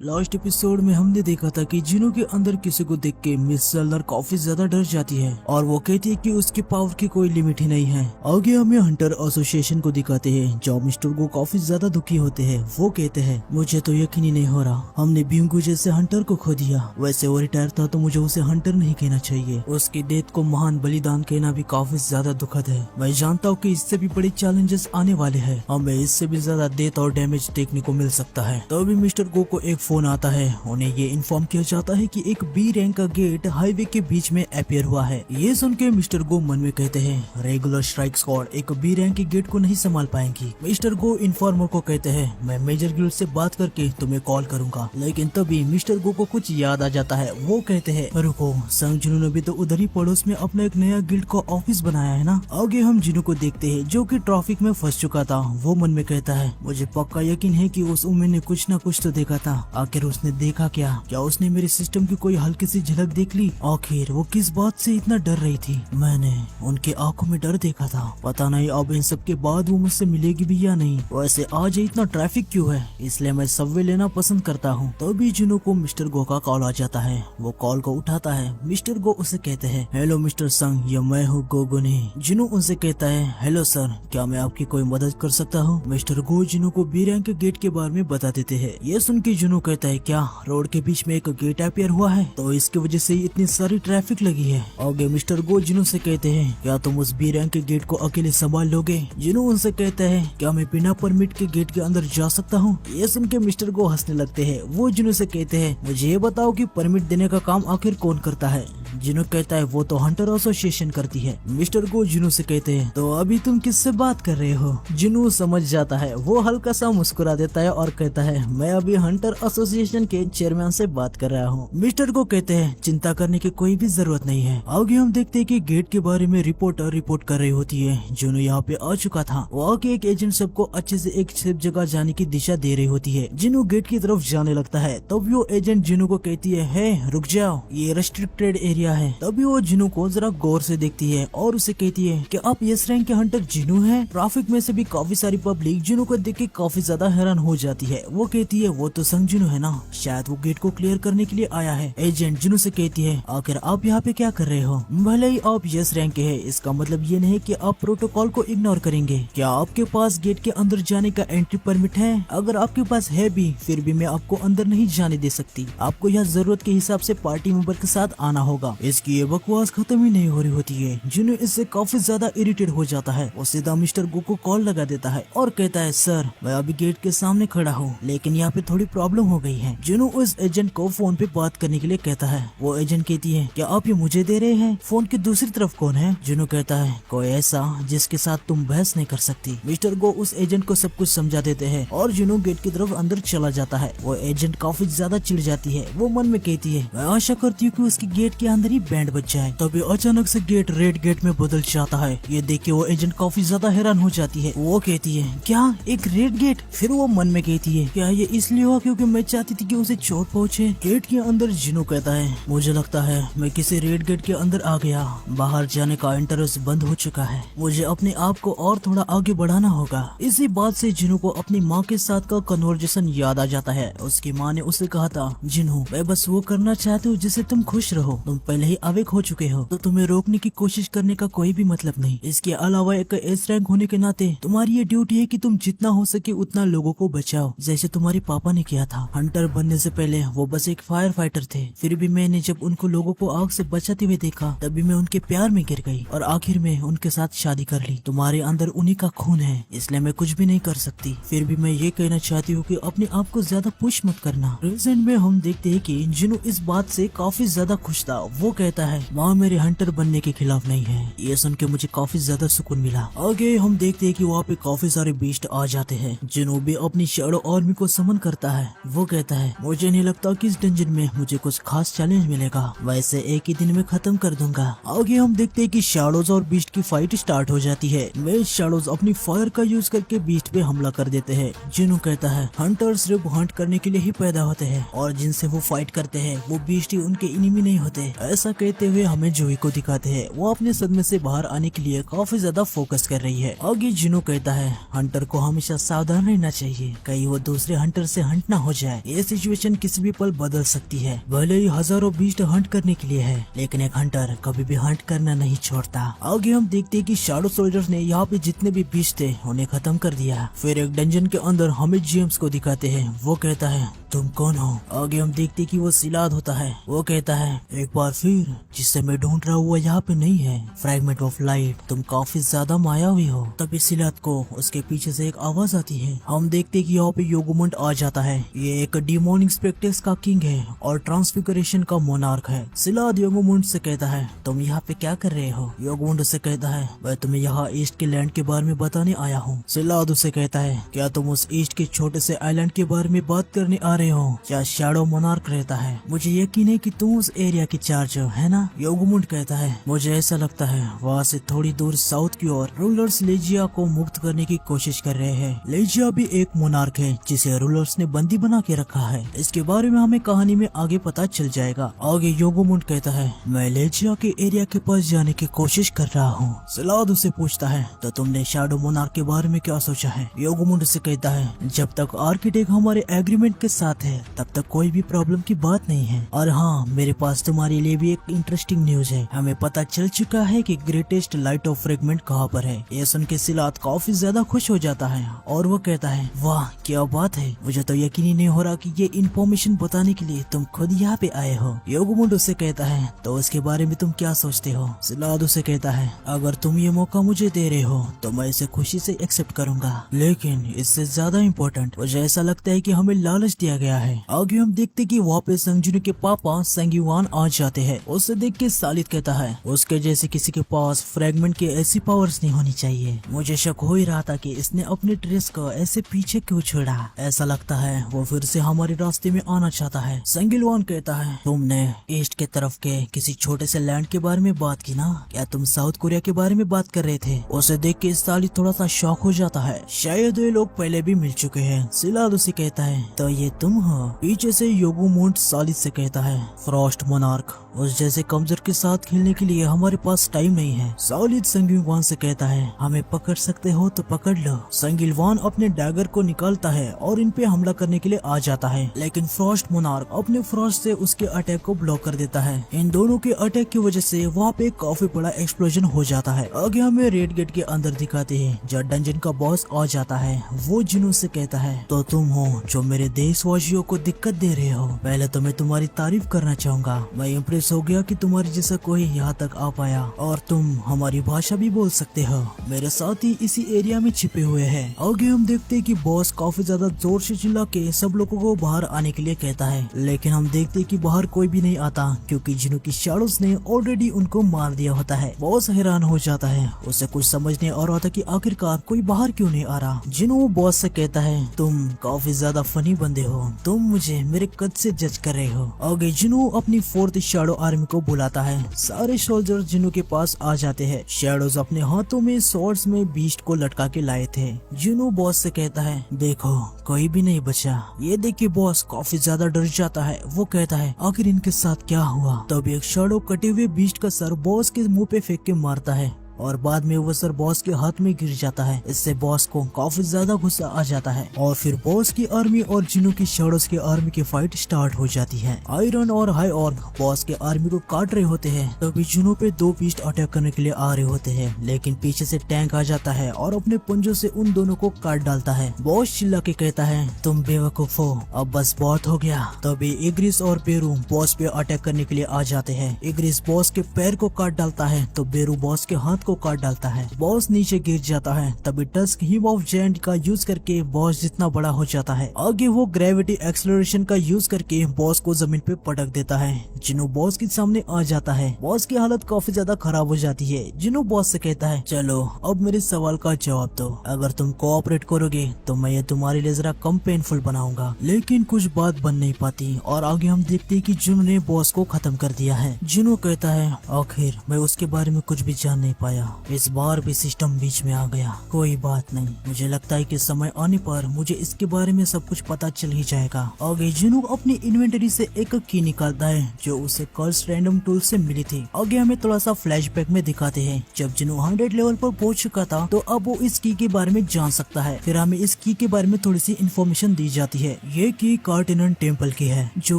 Last episode में हमने देखा था कि जिनो के अंदर किसी को देख के मिस सेलर काफी ज्यादा डर जाती है और वो कहती है कि उसके पावर की कोई लिमिट ही नहीं है। आगे हमें हंटर एसोसिएशन को दिखाते हैं जहाँ मिस्टर गो काफी ज्यादा दुखी होते हैं। वो कहते हैं मुझे तो यकीन ही नहीं हो रहा, हमने बिंगू जैसे हंटर को खो दिया। वैसे वो रिटायर था तो मुझे उसे हंटर नहीं कहना चाहिए। उसकी डेथ को महान बलिदान कहना भी काफी ज्यादा दुखद है। मैं जानता हूँ कि इससे भी बड़े चैलेंजेस आने वाले हैं, हमें इससे भी ज्यादा डेथ और डैमेज देखने को मिल सकता है। तो अभी मिस्टर गो को एक फोन आता है। उन्हें ये इन्फॉर्म किया जाता है कि एक बी रैंक का गेट हाईवे के बीच में अपीयर हुआ है। ये सुन के मिस्टर गो मन में कहते हैं रेगुलर स्ट्राइक स्क्वाड एक बी रैंक के गेट को नहीं संभाल पाएंगी। मिस्टर गो इन्फॉर्मर को कहते हैं मैं मेजर गिल्ड से बात करके तुम्हें कॉल करूंगा। लेकिन तभी मिस्टर गो को कुछ याद आ जाता है। वो कहते हैं रुको, संग जिनो ने भी तो उधर ही पड़ोस में अपना एक नया गिल्ड का ऑफिस बनाया है ना। आगे हम जिनो को देखते हैं जो कि ट्रैफिक में फंस चुका था। वो मन में कहता है मुझे पक्का यकीन है कि उस उम्र ने कुछ न कुछ तो देखा था। आखिर उसने देखा क्या उसने मेरे सिस्टम की कोई हल्की सी झलक देख ली? आखिर वो किस बात से इतना डर रही थी? मैंने उनके आंखों में डर देखा था। पता नहीं अब इन सब के बाद वो मुझसे मिलेगी भी या नहीं। वैसे आज इतना ट्रैफिक क्यों है, इसलिए मैं सबवे लेना पसंद करता हूँ। तभी जिनो को मिस्टर गो का कॉल आ जाता है। वो कॉल को उठाता है। मिस्टर गो उसे कहते हैं हेलो मिस्टर संग, ये मैं हूँ गोगुने। जिनो उनसे कहता है हेलो सर, क्या मैं आपकी कोई मदद कर सकता हूँ? मिस्टर गो जिनो को बी रैंक के गेट के बारे में बता देते हैं। ये सुन के जिनो कहता है क्या रोड के बीच में एक गेट अपीयर हुआ है तो इसकी वजह से इतनी सारी ट्रैफिक लगी है? आगे मिस्टर गो जिनो से कहते हैं क्या तुम उस बी रैंक के गेट को अकेले संभाल लोगे? जिनो उनसे कहता है क्या मैं बिना परमिट के गेट के अंदर जा सकता हूँ? ये सुन के मिस्टर गो हंसने लगते हैं। वो जिनो से कहते हैं मुझे ये बताओ कि परमिट देने का काम आखिर कौन करता है? जिनो कहता है वो तो हंटर एसोसिएशन करती है। मिस्टर गो जिनो से कहते हैं तो अभी तुम किससे बात कर रहे हो? जिनो समझ जाता है। वो हल्का सा मुस्कुरा देता है और कहता है मैं अभी हंटर एसोसिएशन के चेयरमैन से बात कर रहा हूँ। मिस्टर को कहते हैं चिंता करने की कोई भी जरूरत नहीं है। आगे हम देखते हैं कि गेट के बारे में रिपोर्टर रिपोर्ट कर रही होती है। जिनो यहाँ पे आ चुका था। वो आके एक एजेंट सबको अच्छे से एक सेफ जगह जाने की दिशा दे रही होती है। जिनो गेट की तरफ जाने लगता है। तब वो एजेंट जिनो को कहती है रुक जाओ, ये रेस्ट्रिक्टेड एरिया है। तभी वो जिनो को जरा गौर से देखती है और उसे कहती है कि आप यस रैंक के हंटर जिनो हैं? ट्रैफिक में से भी काफी सारी पब्लिक जिनो को देख के काफी ज्यादा हैरान हो जाती है। वो कहती है वो तो संग जिनो है ना, शायद वो गेट को क्लियर करने के लिए आया है। एजेंट जिनो से कहती है आखिर आप यहाँ पे क्या कर रहे हो? भले ही आप यस रैंक के हैं, इसका मतलब ये नहीं कि आप प्रोटोकॉल को इग्नोर करेंगे। क्या आपके पास गेट के अंदर जाने का एंट्री परमिट है? अगर आपके पास है भी फिर भी मैं आपको अंदर नहीं जाने दे सकती। आपको यहाँ जरूरत के हिसाब से पार्टी मेंबर के साथ आना होगा। इसकी ये बकवास खत्म ही नहीं हो रही होती है। जिनो इससे काफी ज्यादा इरिटेट हो जाता है। वो सीधा मिस्टर गो को कॉल लगा देता है और कहता है सर मैं अभी गेट के सामने खड़ा हूँ, लेकिन यहाँ पे थोड़ी प्रॉब्लम हो गई है। जिनो उस एजेंट को फोन पे बात करने के लिए कहता है। वो एजेंट कहती है क्या आप ये मुझे दे रहे हैं? फोन की दूसरी तरफ कौन है? जिनो कहता है कोई ऐसा जिसके साथ तुम बहस नहीं कर सकती। मिस्टर गो उस एजेंट को सब कुछ समझा देते हैं और जिनो गेट की तरफ अंदर चला जाता है। वो एजेंट काफी ज्यादा चिढ़ जाती है। वो मन में कहती है मैं आशा करती हूँ कि उसकी गेट के अंदर ही बैंड बज जाए। तभी अचानक से गेट रेड गेट में बदल जाता है। ये देख के वो एजेंट काफी ज्यादा हैरान हो जाती है। वो कहती है क्या एक रेड गेट? फिर वो मन में कहती है क्या ये इसलिए हुआ क्योंकि मैं चाहती थी कि उसे चोट पहुंचे? गेट के अंदर जिनो कहता है मुझे लगता है मैं किसी रेड गेट के अंदर आ गया। बाहर जाने का इंटरेस्ट बंद हो चुका है। मुझे अपने आप को और थोड़ा आगे बढ़ाना होगा। इसी बात से जिनो को अपनी माँ के साथ का कन्वर्सेशन याद आ जाता है। उसकी माँ ने उसे कहा था जिनो मैं बस वो करना चाहती हूँ जिससे तुम खुश रहो। तुम पहले ही अवेक हो चुके हो तो तुम्हें रोकने की कोशिश करने का कोई भी मतलब नहीं। इसके अलावा एक एस रैंक होने के नाते तुम्हारी ये ड्यूटी है कि तुम जितना हो सके उतना लोगों को बचाओ, जैसे तुम्हारे पापा ने किया था। हंटर बनने से पहले वो बस एक फायर फाइटर थे, फिर भी मैंने जब उनको लोगों को आग से बचाते हुए देखा तभी मैं उनके प्यार में गिर गई और आखिर में उनके साथ शादी कर ली। तुम्हारे अंदर उन्हीं का खून है, इसलिए मैं कुछ भी नहीं कर सकती। फिर भी मैं ये कहना चाहती हूँ कि अपने आप को ज्यादा पुश मत करना। प्रेजेंट में हम देखते हैं कि जिनो इस बात से काफी ज्यादा खुश था। वो कहता है माँ मेरे हंटर बनने के खिलाफ नहीं है। ये सुन के मुझे काफी ज्यादा सुकून मिला। आगे हम देखते हैं कि वहाँ पे काफी सारे बीस्ट आ जाते हैं। जिनो भी अपनी शैडो आर्मी को समन करता है। वो कहता है मुझे नहीं लगता कि इस डंजन में मुझे कुछ खास चैलेंज मिलेगा, वैसे एक ही दिन में खत्म कर दूंगा। आगे हम देखते हैं कि शैडोज और बीस्ट की फाइट स्टार्ट हो जाती है। मेल शैडोज अपनी फायर का यूज करके बीस्ट पे हमला कर देते हैं। जिनो कहता है हंटर सिर्फ हंट करने के लिए ही पैदा होते हैं और जिनसे वो फाइट करते हैं वो बीस्ट ही उनके इनिमी नहीं होते। ऐसा कहते हुए हमें जूही को दिखाते हैं, वो अपने सदमे से बाहर आने के लिए काफी ज्यादा फोकस कर रही है। आगे जिनो कहता है हंटर को हमेशा सावधान रहना चाहिए, कहीं वो दूसरे हंटर से हंट ना हो जाए। ये सिचुएशन किसी भी पल बदल सकती है। भले ही हजारों बीस्ट हंट करने के लिए है, लेकिन एक हंटर कभी भी हंट करना नहीं छोड़ता। आगे हम देखते हैं कि शैडो सोल्जर्स ने यहाँ पे जितने भी बीस्ट थे उन्हें खत्म कर दिया। फिर एक डंजन के अंदर हमें जेम्स को दिखाते हैं, वो कहता है तुम कौन हो। आगे हम देखते कि वो सिलाद होता है, वो कहता है एक बार फिर जिससे मैं ढूंढ रहा हुआ यहाँ पे नहीं है, फ्रैगमेंट ऑफ लाइट, तुम काफी ज्यादा मायावी हो। तभी सिलाद को उसके पीछे से एक आवाज आती है। हम देखते कि यहाँ पे योगुमुंड आ जाता है। ये एक डिमोनिक स्पेक्ट्रस का किंग है और ट्रांसफिगरेशन का मोनार्क है। सिलाद योगुमुंड से कहता है तुम यहाँ पे क्या कर रहे हो। योगुमुंड से कहता है मैं तुम्हें यहाँ ईस्ट के लैंड के बारे में बताने आया हूँ। सिलाद उसे कहता है क्या तुम उस ईस्ट के छोटे से आइलैंड के बारे में बात करने आ रहे हो क्या शैडो मोनार्क रहता है। मुझे यकीन है कि तुम उस एरिया की चार्ज हो, है ना। योगुमुंड कहता है मुझे ऐसा लगता है वहाँ से थोड़ी दूर साउथ की ओर रूलर्स लेजिया को मुक्त करने की कोशिश कर रहे हैं। लेजिया भी एक मोनार्क है जिसे रूलर्स ने बंदी बना के रखा है। इसके बारे में हमें कहानी में आगे पता चल जाएगा। आगे योगुमुंड कहता है मैं लेजिया के एरिया के पास जाने की कोशिश कर रहा हूँ। सिलाद उसे पूछता है तो तुमने शैडो मोनार्क के बारे में क्या सोचा है। योगुमुंड से कहता है जब तक आर्किटेक्ट हमारे एग्रीमेंट के साथ है तब तक कोई भी प्रॉब्लम की बात नहीं है। और हाँ, मेरे पास तुम्हारे लिए भी एक इंटरेस्टिंग न्यूज है। हमें पता चल चुका है कि ग्रेटेस्ट लाइट ऑफ फ्रेगमेंट कहाँ पर है। ये सुन के सिलाद काफी ज्यादा खुश हो जाता है और वो कहता है वाह क्या बात है, मुझे तो यकीन ही नहीं हो रहा कि ये इन्फॉर्मेशन बताने के लिए तुम खुद यहाँ पे आए हो। योगुमुंड उसे कहता है तो इसके बारे में तुम क्या सोचते हो। सिलाद उसे कहता है अगर तुम ये मौका मुझे दे रहे हो तो मैं इसे खुशी से एक्सेप्ट करूंगा, लेकिन इससे ज्यादा इम्पोर्टेंट मुझे ऐसा लगता है कि हमें लालच दिया गया है। आगे हम देखते कि वहाँ पे संगजुन के पापा संगीवान आ जाते हैं। उसे देख के सालिद कहता है उसके जैसे किसी के पास फ्रैगमेंट के ऐसी पावर्स नहीं होनी चाहिए। मुझे शक हो ही रहा था कि इसने अपने ट्रेस को ऐसे पीछे क्यों छोड़ा। ऐसा लगता है वो फिर से हमारे रास्ते में आना चाहता है। संगिलवान कहता है तुमने ईस्ट के तरफ के किसी छोटे से लैंड के बारे में बात की ना, क्या तुम साउथ कोरिया के बारे में बात कर रहे थे। उसे देख के सालिद थोड़ा सा शॉक हो जाता है, शायद ये लोग पहले भी मिल चुके हैं। सिलाद उसे कहता है तो ये तुम हो। पीछे से योगुमुंड सालिद से कहता है फ्रॉस्ट मोनार्क, उस जैसे कमजोर के साथ खेलने के लिए हमारे पास टाइम नहीं है। सालिद संगिलवान से कहता है हमें पकड़ सकते हो तो पकड़ लो। संगिलवान अपने डैगर को निकालता है और इन पे हमला करने के लिए आ जाता है, लेकिन फ्रॉस्ट मोनार्क अपने फ्रॉस्ट से उसके अटैक को ब्लॉक कर देता है। इन दोनों के अटैक की वजह से वहाँ पे काफी बड़ा एक्सप्लोजन हो जाता है। आगे हमें रेड गेट के अंदर दिखाते हैं जब डंजन का बॉस आ जाता है। वो जिनों से कहता है तो तुम हो जो मेरे देशवासियों को दिक्कत दे रहे हो। पहले तो मैं तुम्हारी तारीफ करना चाहूंगा, मैं इम्प्रेस हो गया कि तुम्हारे जैसा कोई यहाँ तक आ पाया और तुम हमारी भाषा भी बोल सकते हो। मेरे साथी इसी एरिया में छिपे हुए हैं। आगे हम देखते हैं कि बॉस काफी ज्यादा जोर से चिल्ला के सब लोगों को बाहर आने के लिए कहता है, लेकिन हम देखते हैं कि बाहर कोई भी नहीं आता क्योंकि जिनों की शैडोज ने ऑलरेडी उनको मार दिया होता है। बॉस हैरान हो जाता है, उसे कुछ समझ नहीं आ रहा था कि आखिरकार कोई बाहर क्यों नहीं आ रहा। जिनो बॉस से कहता है तुम काफी ज्यादा फनी बंदे हो, तुम मुझे मेरे कद से जज कर रहे हो। आगे जिनो अपनी 4th शैडो आर्मी को बुलाता है। सारे सोल्जर जिनो के पास आ जाते हैं। शैडोज अपने हाथों में स्वॉर्ड्स में बीस्ट को लटका के लाए थे। जिनो बॉस से कहता है देखो कोई भी नहीं बचा। ये देख के बॉस काफी ज्यादा डर जाता है। वो कहता है आखिर इनके साथ क्या हुआ। तब एक शैडो कटे हुए बीस्ट का सर बॉस के मुंह पे फेंक के मारता है और बाद में वो सर बॉस के हाथ में गिर जाता है। इससे बॉस को काफी ज्यादा गुस्सा आ जाता है और फिर बॉस की आर्मी और जिनो की शैडोज की आर्मी की फाइट स्टार्ट हो जाती है। आयरन और हाई ऑर्ग बॉस के आर्मी को काट रहे होते हैं, तभी जिनो पे 2 बीस्ट अटैक करने के लिए आ रहे होते हैं, लेकिन पीछे से टैंक आ जाता है और अपने पंजों से उन दोनों को काट डालता है। बॉस चिल्ला के कहता है तुम बेवकूफ हो, अब बस बहुत हो गया। तभी इग्रिस और बेरू बॉस पे अटैक करने के लिए आ जाते हैं। इग्रिस बॉस के पैर को काट डालता है तो बेरू बॉस के हाथ को काट डालता है। बॉस नीचे गिर जाता है। तभी टस्क हिम ऑफ जायंट का यूज करके बॉस जितना बड़ा हो जाता है। आगे वो ग्रेविटी एक्सेलरेशन का यूज करके बॉस को जमीन पे पटक देता है। जिनो बॉस के सामने आ जाता है। बॉस की हालत काफी ज्यादा खराब हो जाती है। जिनो बॉस से कहता है चलो अब मेरे सवाल का जवाब दो, अगर तुम कोऑपरेट करोगे तो मैं ये तुम्हारे लिए जरा कम पेनफुल बनाऊंगा। लेकिन कुछ बात बन नहीं पाती और आगे हम देखते हैं कि जिनो ने बॉस को खत्म कर दिया है। जिनो कहता है आखिर मैं उसके बारे में कुछ भी जान नहीं पाया। गया। इस बार भी सिस्टम बीच में आ गया। कोई बात नहीं, मुझे लगता है कि समय आने पर मुझे इसके बारे में सब कुछ पता चल ही जाएगा। आगे जिनू अपनी इन्वेंटरी से एक की निकालता है जो उसे कर्स रैंडम टूल से मिली थी। आगे हमें थोड़ा सा फ्लैशबैक में दिखाते हैं। जब जिनू 100 लेवल पर पहुंच चुका था तो अब वो इस की के बारे में जान सकता है। फिर हमें इस की के बारे में थोड़ी सी इन्फॉर्मेशन दी जाती है। ये की कार्टिनन टेम्पल की है जो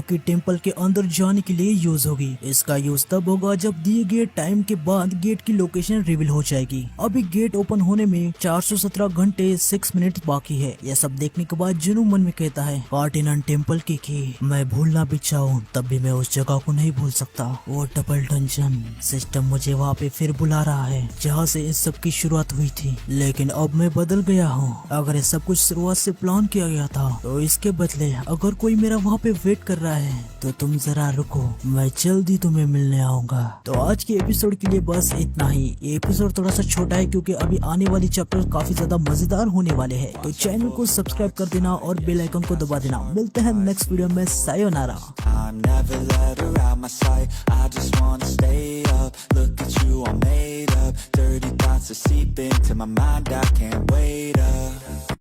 कि टेम्पल के अंदर जाने के लिए यूज होगी। इसका यूज तब होगा जब दिए गए टाइम के बाद गेट की लोकेशन रिवील हो जाएगी। अभी गेट ओपन होने में 417 घंटे 6 मिनट बाकी है। यह सब देखने के बाद जिनू मन में कहता है कार्टिनन टेम्पल की मैं भूलना भी चाहूँ तब भी मैं उस जगह को नहीं भूल सकता। वो डबल डंजन सिस्टम मुझे वहाँ पे फिर बुला रहा है जहाँ से इस सब की शुरुआत हुई थी, लेकिन अब मैं बदल गया हूँ। अगर ये सब कुछ शुरुआत से प्लान किया गया था तो इसके बदले अगर कोई मेरा वहाँ पे वेट कर रहा है तो तुम जरा रुको, मैं जल्दी तुम्हें मिलने आऊंगा। तो आज के एपिसोड के लिए बस इतना ही। ये एपिसोड थोड़ा सा छोटा है क्योंकि अभी आने वाली चैप्टर काफी ज्यादा मजेदार होने वाले हैं। तो चैनल को सब्सक्राइब कर देना और बेल आइकन को दबा देना। मिलते हैं नेक्स्ट वीडियो में। Sayonara. Never let her out my sight. I just wanna stay up. Look at you all made up. Dirty thoughts that seep into my mind. I can't wait up.